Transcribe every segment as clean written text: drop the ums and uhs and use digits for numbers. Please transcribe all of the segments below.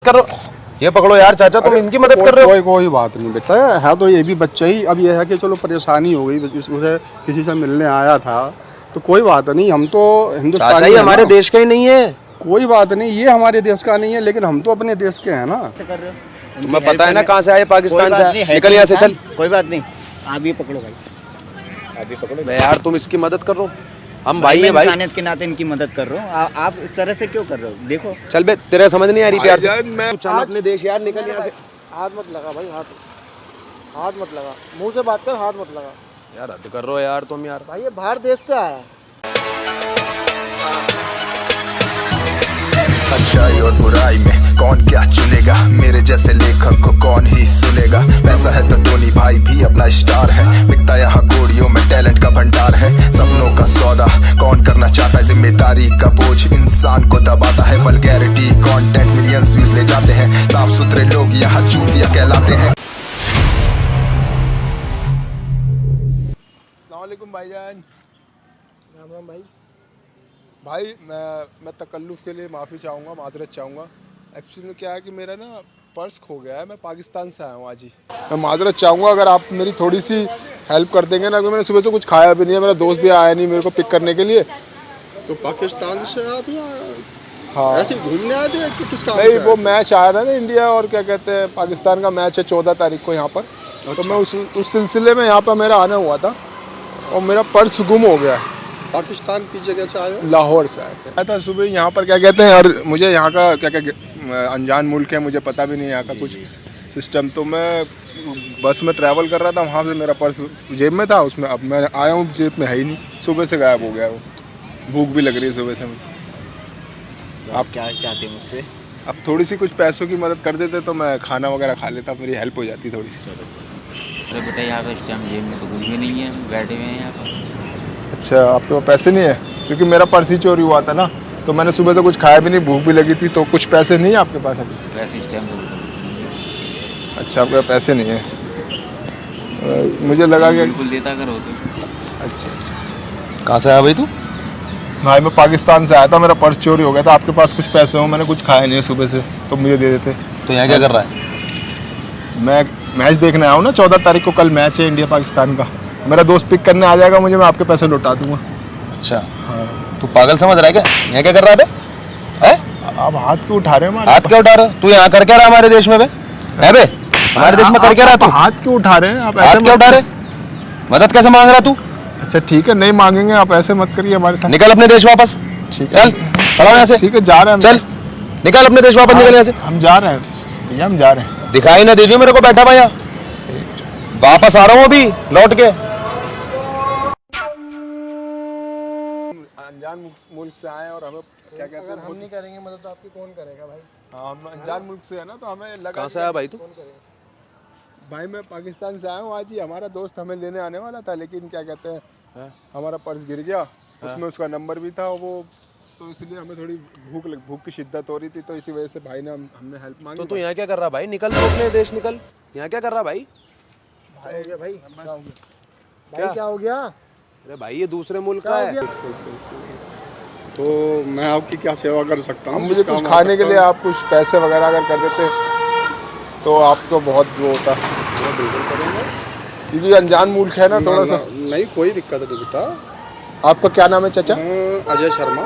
कर रहे हो? ये पकड़ो यार चाचा, तुम इनकी मदद कर रहे हो। कोई बात नहीं बेटा, है तो ये भी बच्चा ही। अब ये है कि चलो परेशानी हो गई, उसे किसी से मिलने आया था, तो कोई बात नहीं। हम तो हिंदुस्तानी चाचा, ये हमारे देश का ही नहीं है। कोई बात नहीं, ये हमारे देश का नहीं है, लेकिन हम तो अपने देश के हैं ना। कर रहे हो तुम्हें पता है ना कहाँ से आए? पाकिस्तान से आए। निकल यहाँ से, चल। कोई बात नहीं, आप ये पकड़ो भाई, आप ये पकड़ो। मैं यार, तुम इसकी मदद कर रहे हो, हम भाई हैं भाई। इंसानियत के नाते इनकी मदद कर रहा हूँ, आप इस तरह से क्यों कर रहे हो? देखो चल बे, तेरे समझ नहीं आ रही प्यार से। मैं चल अपने देश यार, निकल यहाँ से। हाथ मत लगा भाई, हाथ मत लगा, मुंह से बात कर, हाथ मत लगा यार हद कर रहे हो यार तुम यार। भाई, ये बाहर देश से आया है। अच्छाई और बुराई में कौन क्या चुनेगा, मेरे जैसे लेखक को कौन ही सुनेगा। पैसा है तो टोनी भाई भी अपना स्टार है, बिकता यहाँ कोड़ियों में टैलेंट का भंडार है। सपनों का सौदा कौन करना चाहता है, जिम्मेदारी का बोझ इंसान को दबाता है। वल्गैरिटी कंटेंट मिलियंस व्यूज ले जाते हैं, साफ सुथरे लोग यहाँ चूतिया कहलाते हैं। अस्सलाम वालेकुम भाईजान। राम राम भाई। भाई मैं तकल्लुफ़ के लिए माफ़ी चाहूँगा, माजरत चाहूँगा। एक्चुअली में क्या है कि मेरा ना पर्स खो गया है, मैं पाकिस्तान से आया हूँ आज ही। मैं माजरत चाहूँगा अगर आप मेरी थोड़ी सी हेल्प कर देंगे ना, क्योंकि मैंने सुबह से कुछ खाया भी नहीं है, मेरा दोस्त भी आया नहीं मेरे को पिक करने के लिए। तो पाकिस्तान से आप यहाँ हाँ, ऐसे घूमने आए थे कि किस काम नहीं, से वो आए? मैच आया था ना, इंडिया और क्या कहते हैं पाकिस्तान का मैच है 14 तारीख को यहाँ पर। तो मैं उस सिलसिले में यहाँ पर मेरा आना हुआ था और मेरा पर्स गुम हो गया है। पाकिस्तान की जगह से आए हो? लाहौर से आया था सुबह यहाँ पर, क्या कहते हैं, और मुझे यहाँ का क्या अनजान मुल्क है, मुझे पता भी नहीं यहाँ का कुछ सिस्टम। तो मैं बस में ट्रैवल कर रहा था, वहाँ से मेरा पर्स जेब में था, उसमें अब मैं आया हूँ जेब में है ही नहीं, सुबह से गायब हो गया वो। भूख भी लग रही है सुबह से मुझे। आप क्या चाहते हैं मुझसे? अब थोड़ी सी कुछ पैसों की मदद कर देते तो मैं खाना वगैरह खा लेता, मेरी हेल्प हो जाती थोड़ी सी। अरे बेटा, यहाँ पे इस टाइम जेब में तो कुछ भी नहीं है, हम बैठे हुए हैं यहाँ पर। अच्छा, आपके पास पैसे नहीं है? क्योंकि मेरा पर्स ही चोरी हुआ था ना, तो मैंने सुबह से कुछ खाया भी नहीं, भूख भी लगी थी, तो कुछ पैसे नहीं है आपके पास अभी? वैसे इस टाइम तो अच्छा, आपके पास पैसे नहीं है। मुझे लगा कि बिल्कुल देता करो तो। अच्छा, कहाँ से आया भाई तू? भाई मैं पाकिस्तान से आया था, मेरा पर्स चोरी हो गया था। आपके पास कुछ पैसे हो? मैंने कुछ खाया नहीं है सुबह से, तो मुझे दे देते। तो यहाँ क्या कर रहा है? मैं मैच देखने आया हूँ ना, 14 तारीख को कल मैच है इंडिया पाकिस्तान का। मेरा दोस्त पिक करने आ जाएगा मुझे, मैं आपके पैसे लौटा दूंगा। अच्छा हाँ। तू पागल समझ रहा है क्या? यहाँ क्या कर रहा है बे? हैं? आप हाथ क्यों उठा रहे हैं हमारे? हाथ क्या उठा रहा है? तू यहाँ कर क्या रहा है हमारे देश में बे? है बे? हमारे देश में कर क्या रहा है तू? हाथ क्यों उठा रहे हैं आप? हाथ क्या उठा रहे? मदद कैसे मांग रहा तू? अच्छा ठीक है, नहीं मांगेंगे, आप ऐसे मत करिए हमारे साथ। निकल अपने देश वापस। ठीक है, चल चलो यहाँ से। ठीक है, जा रहे हैं। चल निकल अपने देश वापस, निकल यहाँ से। हम जा रहे हैं भैया, हम जा रहे हैं। दिखाई ना दीजिए मेरे को बैठा हुआ यहाँ। वापस आ रहा हूँ अभी लौट के। अनजान मुल्क से आए और हमें क्या कहते हैं, अगर हम नहीं करेंगे मदद तो आपकी कौन करेगा भाई? हाँ, हम अनजान मुल्क से है ना, तो हमें लगा। कहाँ से आया भाई तू? कौन करेगा? भाई मैं पाकिस्तान से आया हूँ आज ही। हमारा दोस्त हमें लेने आने वाला था, लेकिन क्या कहते हैं हमारा पर्स गिर गया, उसमें उसका नंबर भी था वो, तो इसलिए हमें थोड़ी भूख की शिद्दत हो रही थी, तो इसी वजह से भाई ने हमने हेल्प मांगी। तो तू यहाँ क्या कर रहा भाई? निकल तो अपने देश, निकल। यहाँ क्या कर रहा भाई? क्या हो गया भाई? क्या हो गया? क्या? भाई क्या हो गया? अरे भाई ये दूसरे मुल्क क्या का हो है। गया? तो मैं आपकी क्या सेवा कर सकता हूँ? मुझे कुछ खाने के लिए आप कुछ पैसे वगैरह अगर कर देते तो आपको बहुत वो होता, क्योंकि अनजान मुल्क है ना थोड़ा सा। नहीं, कोई दिक्कत नहीं बेटा। आपका क्या नाम है चाचा? अजय शर्मा।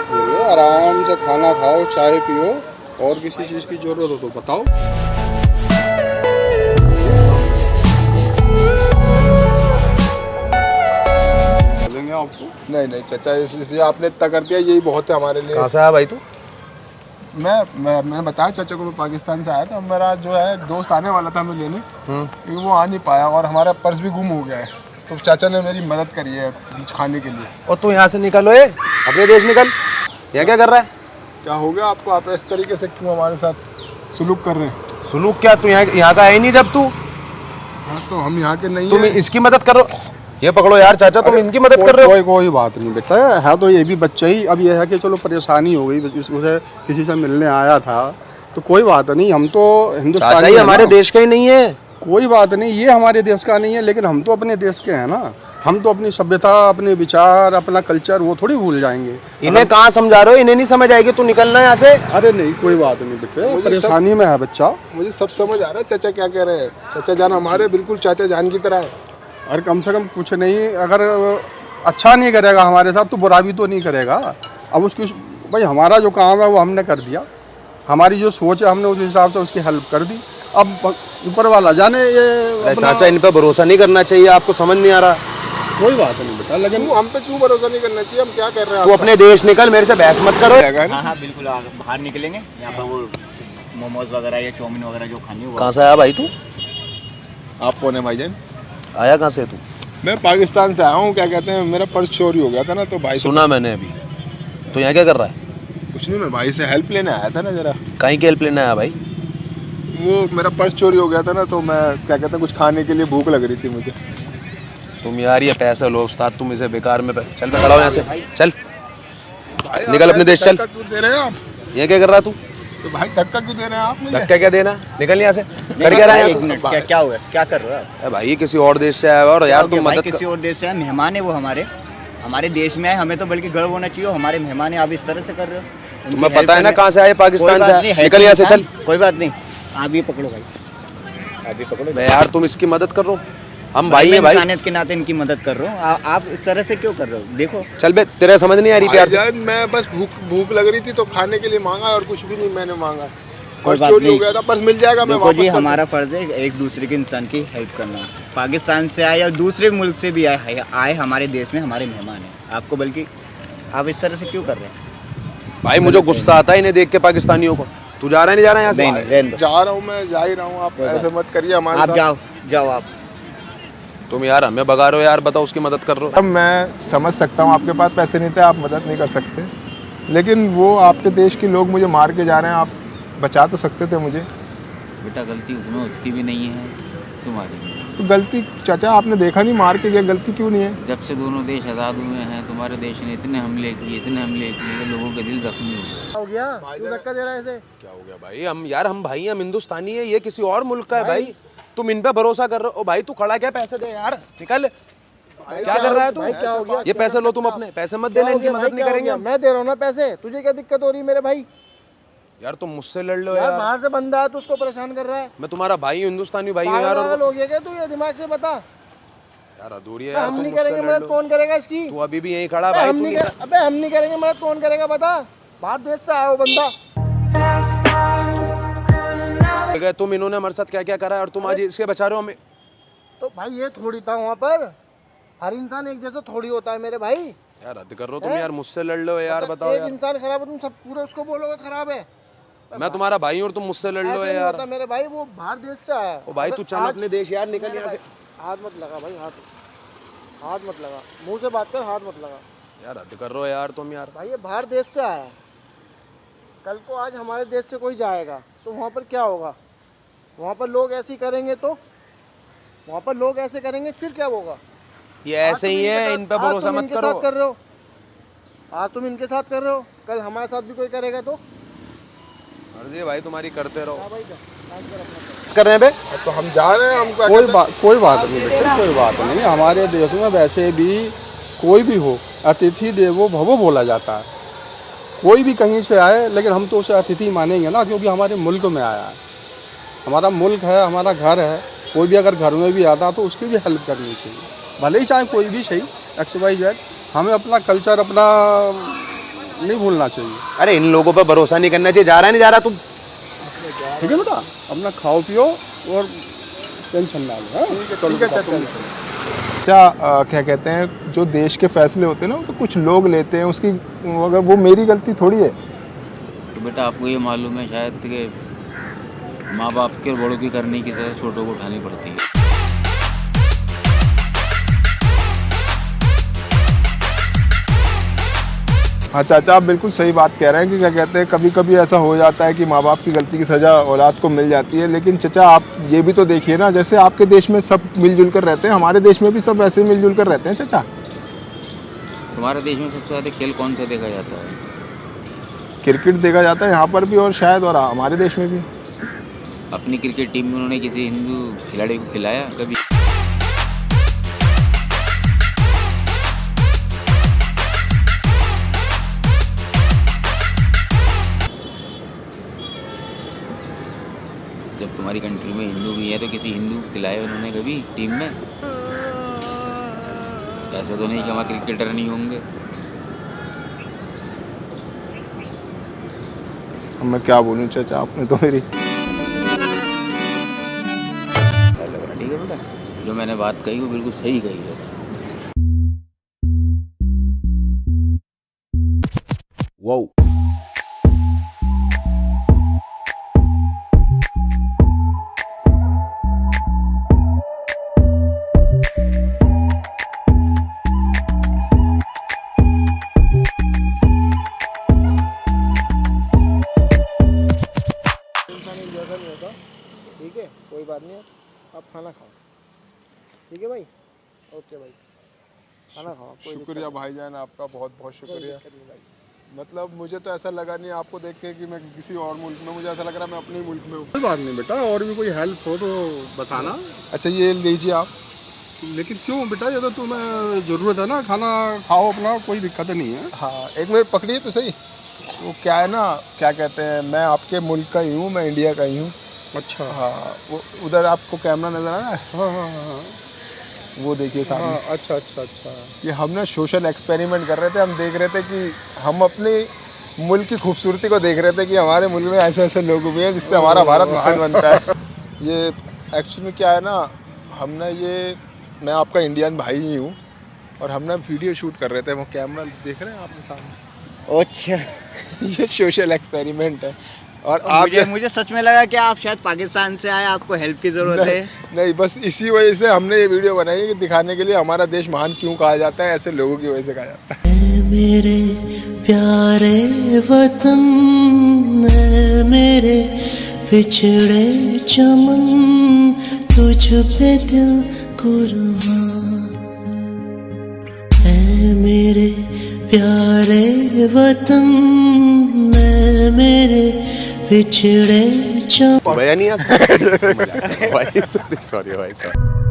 बोलो, आराम से खाना खाओ, चाय पियो, और किसी चीज़ की जरूरत हो तो बताओ। देंगे आपको। नहीं चाचा, इसलिए आपने इतना कर दिया, यही बहुत है हमारे लिए। कहाँ से आया भाई तू? मैंने बताया चाचा को मैं पाकिस्तान से आया था। मेरा जो है दोस्त आने वाला था हमें लेने, लेकिन वो आ नहीं पाया और हमारा पर्स भी गुम हो गया है, तो चाचा ने मेरी मदद करी है कुछ खाने के लिए। और तू यहाँ से निकल, ओए अपने देश निकल। यहाँ क्या कर रहा है? क्या हो गया आपको? आप इस तरीके से क्यों हमारे साथ सुलूक कर रहे हैं? सुलूक क्या? तू यहाँ का है ही नहीं जब तू। हाँ, तो हम यहाँ के नहीं तुम हैं। इसकी मदद करो। ये पकड़ो यार चाचा, तुम इनकी मदद कर रहे हो। कोई बात नहीं बेटा, है तो ये भी बच्चा ही। अब ये है कि चलो परेशानी हो गई, उसे किसी से मिलने आया था, तो कोई बात नहीं। हम तो हिंदुस्तानी चाचा, ये हैं हमारे ना। देश का ही नहीं है। कोई बात नहीं, ये हमारे देश का नहीं है, लेकिन हम तो अपने देश के हैं ना। हम तो अपनी सभ्यता, अपने विचार, अपना कल्चर वो थोड़ी भूल जाएंगे। इन्हें कहाँ समझा रहे हो? इन्हें नहीं समझ आएगी, तू निकलना यहाँ से। अरे नहीं, कोई बात नहीं बेटे, मुझे परेशानी में है बच्चा। मुझे सब समझ आ रहा है चाचा क्या कह रहे हैं। चाचा जान हमारे बिल्कुल चाचा जान की तरह है। और कम से कम कुछ नहीं, अगर अच्छा नहीं करेगा हमारे साथ तो बुरा भी तो नहीं करेगा। अब उसकी भाई हमारा जो काम है वो हमने कर दिया, हमारी जो सोच है हमने उस हिसाब से उसकी हेल्प कर दी। अब ऊपर वाला जाने ये अरे चाचा, इन पे भरोसा नहीं करना चाहिए, आपको समझ नहीं आ रहा। कोई बात नहीं बेटा, लेकिन हम पे क्यों भरोसा नहीं करना चाहिए? हम क्या कर रहे हैं? तू अपने देश निकल, मेरे से बहस मत करो। हाँ हाँ बिल्कुल, बाहर निकलेंगे। यहाँ पर वो मोमोज वगैरह या चाउमीन वगैरह जो खानी हो। कहाँ से आया भाई तू? आप कौन है भाईजान? आया कहाँ से तू? मैं पाकिस्तान से आया हूँ। क्या कहते हैं, मेरा पर्स चोरी हो गया था ना, तो भाई सुना मैंने अभी। तो यहाँ क्या कर रहा है? कुछ नहीं, मैं भाई से हेल्प लेने आया था ना जरा। कहीं की हेल्प लेने आया भाई? वो मेरा पर्स चोरी हो गया था ना, तो मैं क्या कहते हैं कुछ खाने के लिए भूख लग रही थी मुझे। तुम यार ये पैसे लो उस्ताद, तुम इसे बेकार में चल, मैं खड़ा हूँ यहाँ से, चल निकल अपने देश, चल। धक्का क्यों दे रहे हैं आप? ये क्या कर रहा तू? तो भाई धक्का क्यों दे रहे हैं आप मुझे? धक्का क्या देना, निकल यहाँ से। कर क्या रहा है तू? क्या हुआ, क्या कर रहे हो आप? अरे भाई किसी और देश से आया हुआ और यार तुम भाई मदद किसी और देश से है, मेहमान है वो हमारे देश में आए, हमें तो बल्कि गर्व होना चाहिए। हमारे मेहमान है, आप इस तरह से कर रहे हो। तुम्हें पता है ना कहाँ से आए? पाकिस्तान से आए। निकल यहाँ से, चल। कोई बात नहीं, आप ये पकड़ो भाई, आप ये पकड़ो। मैं यार तुम इसकी मदद कर रहे हो, हम भाई हैं भाई। इंसानियत के नाते इनकी मदद कर रहा हूँ, आप इस तरह से क्यों कर रहे हो? देखो चल बे, तेरे समझ नहीं आ रही प्यार से। भाईजान, मैं बस भूख लग रही थी तो खाने के लिए मांगा और कुछ भी नहीं मैंने मांगा। कोई पर्स बात चोरी हो नहीं। गया था, पर्स मिल जाएगा, मैं देखो वापस जी, कर हमारा फर्ज है एक दूसरे के इंसान की हेल्प करना। पाकिस्तान से आए या दूसरे मुल्क से भी आए हमारे देश में हमारे मेहमान हैं। आपको बल्कि आप इस तरह से क्यों कर रहे हैं? भाई मुझे गुस्सा आता है इन्हें देख के, पाकिस्तानियों को। तू जा रहा है नहीं जा रहा है यहाँ से? नहीं, रहने दो। जा रहा हूँ, मैं जा ही रहा हूँ। आप ऐसे मत करिए हमारे आप साथ। जाओ आप। तुम यार हमें भगा रहे हो यार, बताओ उसकी मदद कर रहे हो। अब मैं समझ सकता हूँ आपके पास पैसे नहीं थे, आप मदद नहीं कर सकते, लेकिन वो आपके देश के लोग मुझे मार के जा रहे हैं, आप बचा तो सकते थे मुझे। बेटा गलती उसमें उसकी भी नहीं है, तुम्हारी भी। तो गलती चाचा आपने देखा नहीं, मार के गया, गलती क्यों नहीं है? जब से दोनों देश आज़ाद हुए हैं, तुम्हारे देश ने इतने हमले किए कि लोगों के दिल जख्मी हो गए। हो गया, तू धक्का दे रहा है इसे। क्या हो गया भाई? हम भाई हैं, हम हिंदुस्तानी है, ये किसी और मुल्क का है भाई। तुम इन पे भरोसा कर रहे हो? ओ भाई तू खड़ा क्या, पैसे दे यार, निकल। क्या कर रहा है तू? भाई क्या हो गया? ये पैसे लो तुम अपने, पैसे मत देना, इनकी मदद नहीं करेंगे हम। मैं दे रहा हूँ ना पैसे, तुझे क्या दिक्कत हो रही है मेरे भाई? यार तुम मुझसे लड़ लो यार यार। बाहर से बंदा है तो उसको परेशान कर रहा है। मैं तुम्हारा भाई हूँ, हिंदुस्तानी भाई हूँ यार। पागल हो गया क्या तू? ये दिमाग से बता। यार अधूरी है यार, हम तुम नहीं मुझसे करेंगे लड़ मदद, लो। कौन करेगा इसकी? तू अभी भी यहीं खड़ा अबे भाई, हम तू नहीं निकल। अबे हम नहीं करेंगे मदद, कौन करेगा बता? बाहर देश से आया वो बंदा। तुम इन्होंने हमारे साथ क्या क्या करा है और तुम आज इसके बचा रहे हो हमें। तो भाई ये थोड़ी था वहाँ पर, हर इंसान एक जैसा थोड़ी होता है मेरे भाई। यार हद कर रहे हो तुम यार, मुझसे लड़ लो यार, बताओ एक यार। इंसान खराब है, तुम सब पूरे उसको बोलोगे खराब है? मैं तुम्हारा भाई हूँ और तुम मुझसे लड़ लो ऐसे नहीं यार। होता मेरे भाई, वो बाहर देश से आया है। ओ भाई तू चल आज- अपने देश यार, निकल यहाँ से। हाथ मत लगा भाई, हाथ मत लगा, मुंह से बात कर, हाथ मत लगा। यार हद कर रहे हो यार तुम यार। भाई ये बाहर देश से आया है, कल को आज हमारे देश से कोई जाएगा तो वहाँ पर क्या होगा? वहाँ पर लोग ऐसे करेंगे तो वहाँ पर लोग ऐसे करेंगे फिर क्या होगा? ये ऐसे ही है, इन पे भरोसा मत इनके साथ करो। कर रहे हो, आज तुम इनके साथ कर रहे हो, कल हमारे साथ भी कोई करेगा तो? अर्जी भाई तुम्हारी करते रहो। हाँ भाई काम कर अपना। कर रहे हैं बे? तो हम जा रहे हैं, हम क्या कोई कहते हैं? कोई बात नहीं बेटे, कोई बात नहीं। हमारे देश में वैसे भी कोई भी हो, अतिथि देवो भवो बोला जाता है। कोई भी कहीं से आए, लेकिन हम तो उसे अतिथि मानेंगे ना, क्योंकि हमारे मुल्क में आया है, हमारा मुल्क है, हमारा घर है। कोई भी अगर घर में भी आता तो उसकी भी हेल्प करनी चाहिए, भले ही चाहे कोई भी सही, XYZ। हमें अपना कल्चर अपना नहीं भूलना चाहिए। अरे इन लोगों पे भरोसा नहीं करना चाहिए। जा रहा है नहीं जा रहा तुम? ठीक है बेटा, अपना खाओ पियो और टेंशन ना लो। ठीक है चाचा। अच्छा क्या कहते हैं, जो देश के फैसले होते हैं ना, वो तो कुछ लोग लेते हैं, उसकी अगर वो मेरी गलती थोड़ी है। तो बेटा आपको ये मालूम है शायद कि माँ बाप के और बड़ों की करनी की तरह छोटों को उठानी पड़ती है। हाँ चाचा, आप बिल्कुल सही बात कह रहे हैं कि क्या कहते हैं, कभी कभी ऐसा हो जाता है कि माँ बाप की गलती की सज़ा औलाद को मिल जाती है। लेकिन चाचा आप ये भी तो देखिए ना, जैसे आपके देश में सब मिलजुल कर रहते हैं, हमारे देश में भी सब ऐसे मिलजुल कर रहते हैं चाचा। तुम्हारे देश में सबसे ज़्यादा खेल कौन सा देखा जाता है? क्रिकेट देखा जाता है यहाँ पर भी, और शायद और हमारे देश में भी। अपनी क्रिकेट टीम में उन्होंने किसी हिंदू खिलाड़ी को खिलाया कभी? जब तुम्हारी कंट्री में हिंदू भी है तो किसी हिंदू को खिलाए उन्होंने कभी टीम में? ऐसा तो नहीं कि हमारे क्रिकेटर नहीं होंगे। अब मैं क्या बोलूं चाचा, आपने तो मेरी ठीक है बेटा, जो मैंने बात कही वो बिल्कुल सही कही है। Whoa. इंसान एक जैसा नहीं होता, ठीक है, कोई बात नहीं है, आप खाना खाओ, ठीक है भाई, ओके भाई, खाना खाओ। कोई शुक्रिया भाईजान, आपका बहुत बहुत शुक्रिया। दिक्कत नहीं भाई। मतलब मुझे तो ऐसा लगा नहीं आपको देख के कि मैं किसी और मुल्क में, मुझे ऐसा लग रहा है मैं अपने ही मुल्क में हूँ। कोई बात नहीं बेटा, और भी कोई हेल्प हो तो बताना। अच्छा ये लीजिए आप। लेकिन क्यों बेटा, ये तो तुम्हें ज़रूरत है ना, खाना खाओ अपना, कोई दिक्कत नहीं है। हाँ एक मिनट पकड़िए तो सही। वो क्या है ना, क्या कहते हैं, मैं आपके मुल्क का ही हूँ, मैं इंडिया का ही हूँ। अच्छा। हाँ वो उधर आपको कैमरा नज़र आ रहा है? हाँ हाँ हाँ वो देखिए सामने। हाँ, अच्छा अच्छा अच्छा। ये हम ना सोशल एक्सपेरिमेंट कर रहे थे, हम देख रहे थे कि हम अपने मुल्क की खूबसूरती को देख रहे थे कि हमारे मुल्क में ऐसे ऐसे लोग भी हैं जिससे हमारा भारत महान बनता है। ये एक्चुअली में क्या है ना, हम ना ये, मैं आपका इंडियन भाई ही हूँ और हम ना वीडियो शूट कर रहे थे, वो कैमरा देख रहे हैं आपके सामने। अच्छा। ये सोशल एक्सपेरिमेंट है। और मुझे सच में लगा कि आप शायद पाकिस्तान से आए, आपको हेल्प की ज़रूरत है। नहीं, बस इसी वजह से हमने ये वीडियो बनाई है कि दिखाने के लिए हमारा देश महान क्यों कहा जाता है, ऐसे लोगों की वजह से कहा जाता है। मेरे प्यारे वतन, मेरे पिछड़े चमन, तुझ पे दिल कुर्बान है। मेरे प्यारे वतन, मेरे पिछड़े चमन। भैया नहीं आ सकते? भाई सॉरी भाई सॉरी।